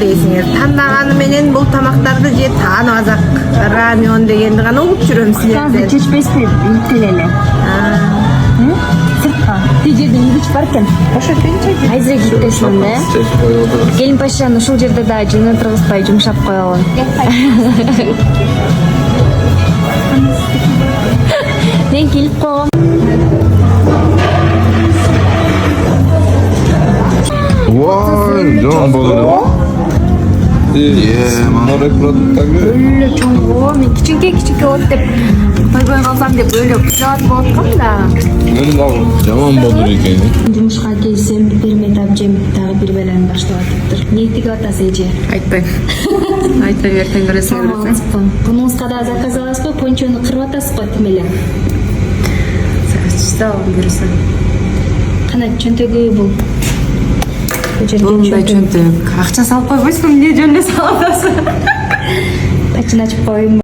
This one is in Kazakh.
дейсиңер. Тандаганы менен бул тамактарды же таанып азак рамен дегенди гана угуп жүрөм Қазір силерден. чечпейсің ителеле. Сыртқа. Тей жерде үйгіч бар екен. Ошо пенче. Айзыра кетесің да. Келін пашаны ушул жерде да жөнө тургузбай жумшап коелу. Мен келип койгом. Vay, can balığı. Bunlar продукттар Өлө чоңго, мен кичинке болот деп койбой калсам деп өлө кузат болуп аткам да. Жаман болур экен. Жумушка келсем, берме тап жем, дагы бир белени баштап атыптыр. Не тиги атасы эже? Айтпайм. Айта бер, теңгересиң көрөсүң. Бунуңузга да заказ аласызбы? Пончону кырып атасыз го тимеле. Чиста берсең. Кана чөнтөгү бул. Мындай чөнтөк. Акча салып койбойсуң, эмне жөнүнө салып атасың? Ачын ачып коюм.